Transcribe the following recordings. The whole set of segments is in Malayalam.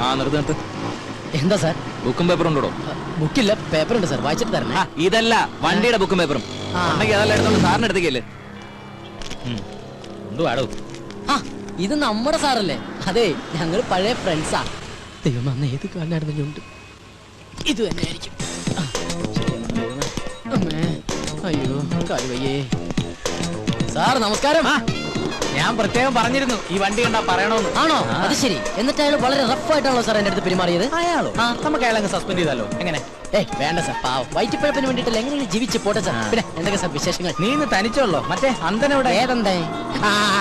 ആ നിർത്ത് നിർത്ത്. എന്താ സാർ? ബുക്കും പേപ്പറും ഉണ്ടോ? ബുക്കില്ല, പേപ്പറുണ്ട് സാർ. വായിച്ചിട്ട് തരണേ. ഇതല്ല, വണ്ടിയുടെ ബുക്കും പേപ്പറും ഉണ്ടെങ്കിൽ അതെല്ലാം എടുത്തോണ്ട് സാറിന് എടുത്തേക്കല്ലേ. കൊണ്ടുവാടോ. ഇത് നമ്മുടെ സാറല്ലേ? അതെ, ഞങ്ങൾ പഴയ ഫ്രണ്ട്സാ. ദൈവം അന്ന് ഏത് കാലിനായിരുന്നു? ഇത് തന്നെ ആയിരിക്കും. അയ്യോ കാലുവയ്യേ. സാർ നമസ്കാരം. ഞാൻ പ്രത്യേകം പറഞ്ഞിരുന്നു ഈ വണ്ടി കണ്ടാ പറയണോന്ന്. ആണോ? അത് ശരി. എന്നിട്ട് അയാൾ വളരെ റഫ് ആയിട്ടാണല്ലോ സാർ എന്റെ അടുത്ത് പെരുമാറിയത്? അയാളോ? നമുക്ക് അയാളങ്ങ് സസ്പെൻഡ് ചെയ്താലോ? എങ്ങനെ? വേണ്ട സാർ, പാവം വയറ്റിപ്പഴപ്പിന് വേണ്ടിയിട്ടല്ല, എങ്ങനെയും ജീവിച്ച് പോട്ടെ സാർ. പിന്നെ എന്തൊക്കെ സാർ വിശേഷങ്ങൾ? നീ ഇന്ന് തനിച്ചുള്ളോ? മറ്റേ അന്തനോടെ? ഏതെന്തേ?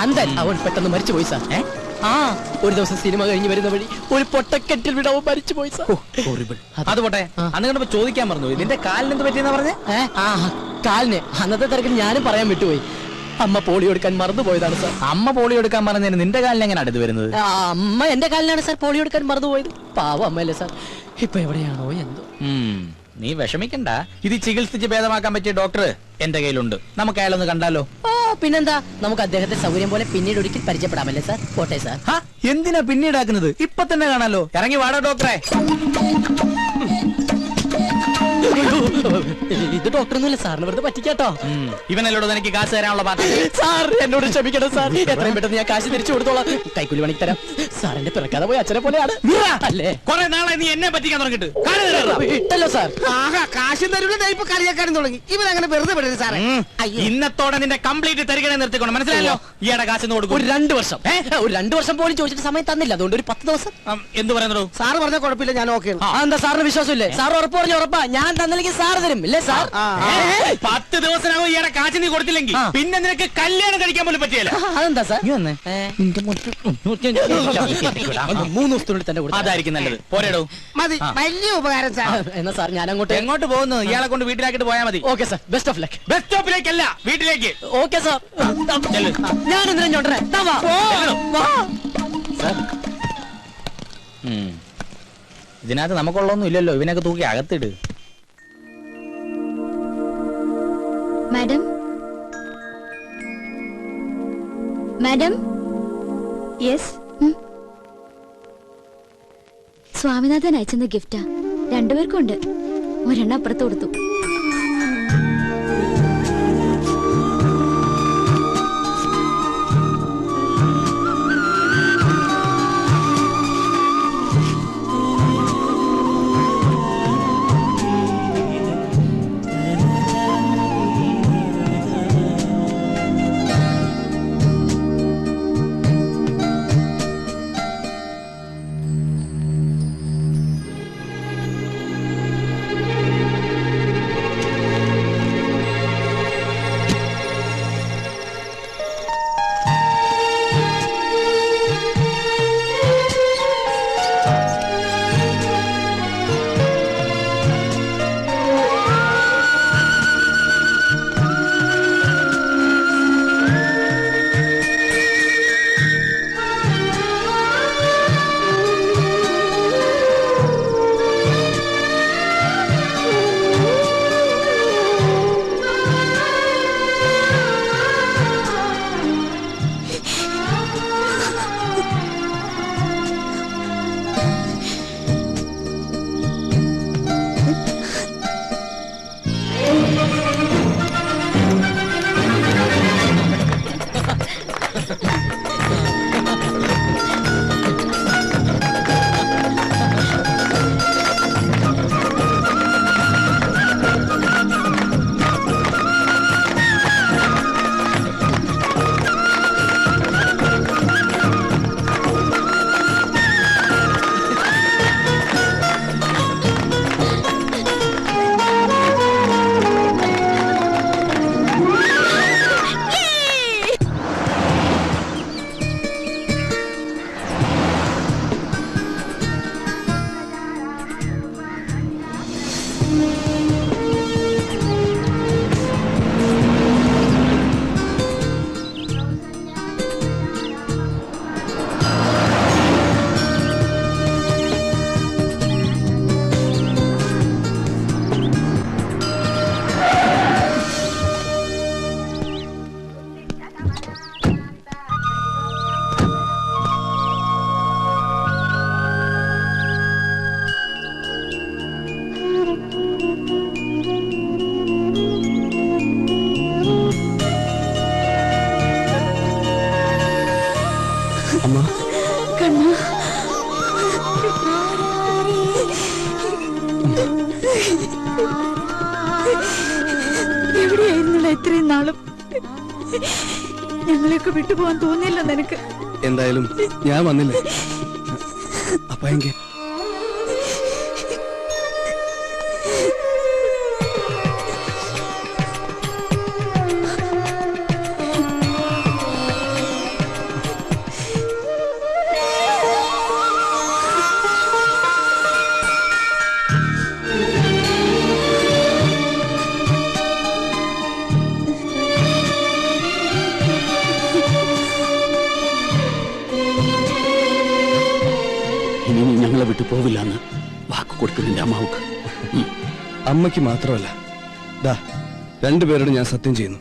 അന്തൻ അവൻ പെട്ടെന്ന് മരിച്ചു പോയി സാർ. ഒരു ദിവസം സിനിമ കഴിഞ്ഞ് വരുന്ന വഴി ഒരു പൊട്ടക്കെട്ടിൽ വിടവും മരിച്ചു പോയി സാർ. അത് പോട്ടെ, അന്ന് കണ്ടപ്പോ ചോദിക്കാൻ പറഞ്ഞു, ഇതിന്റെ കാലിന് എന്ത് പറ്റിയെന്നാ പറഞ്ഞേ? കാലിന് അന്നത്തെ തിരക്കിൽ ഞാനും പറയാൻ വിട്ടുപോയി. അമ്മ പോളിയോ എടുക്കാൻ മറന്നുപോയതാണ് സാർ. അമ്മ പോളിയോ എടുക്കാൻ പറഞ്ഞതിന് നിന്റെ കാലിന് എങ്ങനെ അടുത്ത് വരുന്നത്? അമ്മ എന്റെ കാലിനാണ് സാർ പോളിയോ എടുക്കാൻ മറന്നുപോയത്. പാവം അമ്മയല്ലേ സാർ. ഇപ്പൊ എവിടെയാണോ എന്തോ. നീ വിഷമിക്കണ്ട, ഇത് ചികിത്സിച്ച് ഭേദമാക്കാൻ പറ്റിയ ഡോക്ടർ എന്റെ കയ്യിലുണ്ട്. നമുക്ക് അയാളൊന്ന് കണ്ടാലോ? പിന്നെന്താ, നമുക്ക് അദ്ദേഹത്തെ സൗകര്യം പോലെ പിന്നീട് ഒരിക്കൽ പരിചയപ്പെടാമല്ലേ സാർ? പോട്ടെ സാർ. എന്തിനാ പിന്നീടാക്കുന്നത്? ഇപ്പൊ തന്നെ കാണാലോ. ഇറങ്ങി വാടോ ഡോക്ടറെ. ഇത് ഡോക്ടറൊന്നുമില്ല സാറിന് വെറുതെ പറ്റിക്കാട്ടോ. ഇവനല്ലോട് എനിക്ക് കാശ് തരാനുള്ള പാർട്ടി. സാർ എന്നോട് ക്ഷമിക്കണം സാർ, എത്രയും പെട്ടെന്ന് ഞാൻ കാശ് തിരിച്ചു കൊടുത്തോളാം. കൈക്കൂലി പണിക്ക് തരാം. സാറിന്റെ പിറക്കാതെ പോയി അച്ഛനെ പോലെയാണ് അല്ലേ? കുറെ നാളെ നീ എന്നെ പറ്റിക്കാൻ തുടങ്ങിട്ട് ഇട്ടല്ലോ സാർ. കാശും തരൂല, ഇപ്പൊ കളിയാക്കാനും തുടങ്ങി. ഇവരങ്ങനെ വെറുതെ വിടരുത് സാറേ. ഇന്നത്തോടെ നിന്റെ കംപ്ലീറ്റ് തരികണേ നിർത്തിക്കൊണ്ട് മനസ്സിലായല്ലോ. ഈയുടെ കാശ് കൊടുക്കും. ഒരു 2 വർഷം, ഒരു 2 വർഷം പോലും ചോദിച്ചിട്ട് സമയം തന്നില്ല. അതുകൊണ്ട് ഒരു 10 ദിവസം. എന്ത് പറയുന്നു? സാറ് പറഞ്ഞ കുഴപ്പമില്ല, ഞാൻ ഓക്കെ. എന്താ സാറിന് വിശ്വാസമില്ലേ? സാർ ഉറപ്പ് പറഞ്ഞു. ഉറപ്പാ, ഞാൻ തന്നില്ലെങ്കിൽ സാർ തരും ഇല്ലേ സാർ? 10 ദിവസത്തിനകം ഈയുടെ കാശ് നീ കൊടുത്തില്ലെങ്കിൽ പിന്നെ നിനക്ക് കല്യാണം കഴിക്കാൻ പോലും പറ്റിയല്ല. അതെന്താ സാർ? 3 ദിവസത്തിനുള്ളിൽ തന്നെ കൊടുത്തു. അതായിരിക്കും നല്ലത്. പോരേടോ. മതി, വലിയ ഉപകാരം സാർ. എന്നാ സാർ ഞാൻ അങ്ങോട്ട്. എങ്ങോട്ട് പോകുന്നു? ഇയാളെ കൊണ്ട് വീട്ടിലാക്കിട്ട് പോയാൽ മതി. Okay sir, best of luck. Bus സ്റ്റോപ്പിലേക്കല്ല, വീട്ടിലേക്ക്. Okay sir. ഞാൻ എന്തിനാ ചോണ്ടേ? ഇതിനകത്ത് നമുക്കുള്ളൊന്നും ഇല്ലല്ലോ. ഇവനൊക്കെ തൂക്കി അകത്തിട്. Madam, madam. യെസ്. സ്വാമിനാഥൻ അയച്ചെന്ന ഗിഫ്റ്റാ. 2 പേർക്കും ഉണ്ട്. ഒരെണ്ണം അപ്പുറത്ത് കൊടുത്തു. എവിടെയായിരുന്നില്ല ഇത്രയും നാളും? ഞങ്ങളെയൊക്കെ വിട്ടുപോകാൻ തോന്നിയില്ല നിനക്ക്? എന്തായാലും ഞാൻ വന്നില്ലേ അപ്പൊ എങ്കിൽ ഇനി നീ ഞങ്ങളെ വിട്ടു പോവില്ലെന്ന് വാക്ക് കൊടുക്കുന്നുണ്ട് അമ്മാവുക്ക്. അമ്മയ്ക്ക് മാത്രമല്ല, ദാ രണ്ടുപേരോട് ഞാൻ സത്യം ചെയ്യുന്നു,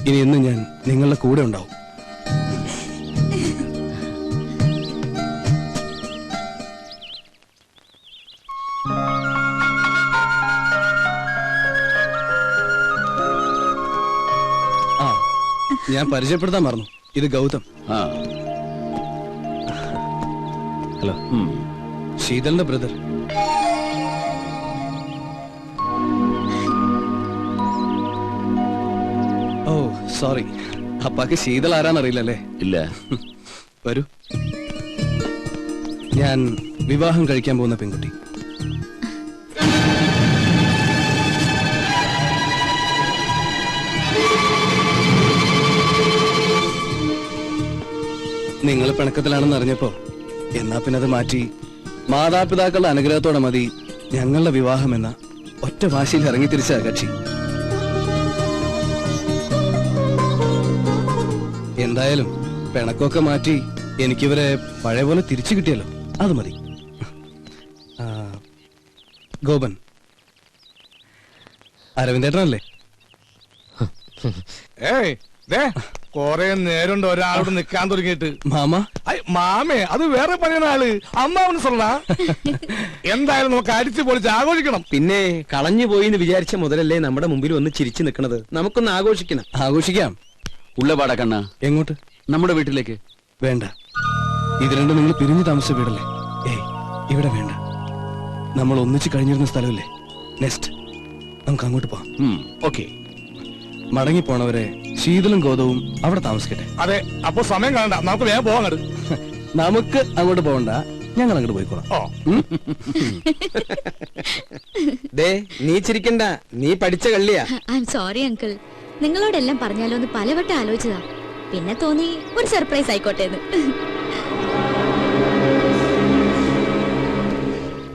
ഇനി എന്നും ഞാൻ നിങ്ങളുടെ കൂടെ ഉണ്ടാവും. ആ, ഞാൻ പരിചയപ്പെടുത്താൻ മറന്നു. ഇത് ഗൗതം. ഹലോ. ശീതലിന്റെ ബ്രദർ. ഓ സോറി, അപ്പാക്ക് ശീതൾ ആരാന്നറിയില്ലല്ലേ? ഇല്ല. വരൂ. ഞാൻ വിവാഹം കഴിക്കാൻ പോകുന്ന പെൺകുട്ടി. നിങ്ങൾ പിണക്കത്തിലാണെന്ന് അറിഞ്ഞപ്പോ എന്നാ പിന്നെ അത് മാറ്റി മാതാപിതാക്കളുടെ അനുഗ്രഹത്തോടെ മതി ഞങ്ങളുടെ വിവാഹം എന്ന ഒറ്റ വാശിയിൽ ഇറങ്ങി തിരിച്ച കക്ഷി. എന്തായാലും പിണക്കൊക്കെ മാറ്റി എനിക്കിവരെ പഴയ പോലെ തിരിച്ചു കിട്ടിയല്ലോ, അത് മതി. ഗോപൻ, അരവിന്ദേട്ടനല്ലേ? ഏയ് കൊറേ നേരം ഒരാളോട് നിക്കാൻ തുടങ്ങിയിട്ട്. മാമ? മാമേ, അത് വേറെ പറയുന്ന ആള്. അമ്മാവന് சொல்றா. എന്തായാലും നമുക്ക് അടിച്ചു പൊളിച്ച് ആഘോഷിക്കണം. പിന്നെ കളഞ്ഞു പോയി എന്ന് വിചാരിച്ച മുതലല്ലേ നമ്മുടെ മുമ്പിൽ വന്ന് ചിരിച്ചു നിൽക്കുന്നത്. നമുക്കൊന്ന് ആഘോഷിക്കണം. ആഘോഷിക്കാം. ഉള്ളപാടാ കണ്ണ. എങ്ങോട്ട്? നമ്മുടെ വീട്ടിലേക്ക്. വേണ്ട, ഇത് രണ്ടും നിങ്ങൾ പിരിഞ്ഞു താമസിച്ച വീടല്ലേ? ഏയ്, ഇവിടെ വേണ്ട. നമ്മൾ ഒന്നിച്ച് കഴിഞ്ഞിരുന്ന സ്ഥലമല്ലേ? നെക്സ്റ്റ് നമുക്ക് അങ്ങോട്ട് പോവാം. ഓക്കെ. മടങ്ങിപ്പോണവരെ ശീതളും ഗോതവും അവിടെ താമസിക്കട്ടെ. അതെ, അപ്പൊ സമയം കാണണ്ട, നമുക്ക് വേഗം പോവാൻ. നമുക്ക് അങ്ങോട്ട് പോകണ്ട, ഞങ്ങൾ അങ്ങോട്ട് പോയിക്കോളാം. നീ ചിരിക്കണ്ട, നീ പഠിച്ച കള്ളിയാ. ഐ എം സോറി അങ്കിൾ, നിങ്ങളോടെല്ലാം പറഞ്ഞാലോ എന്ന് പലവട്ടം ആലോചിച്ചതാ. പിന്നെ തോന്നി ഒരു സർപ്രൈസ് ആയിക്കോട്ടെ എന്ന്.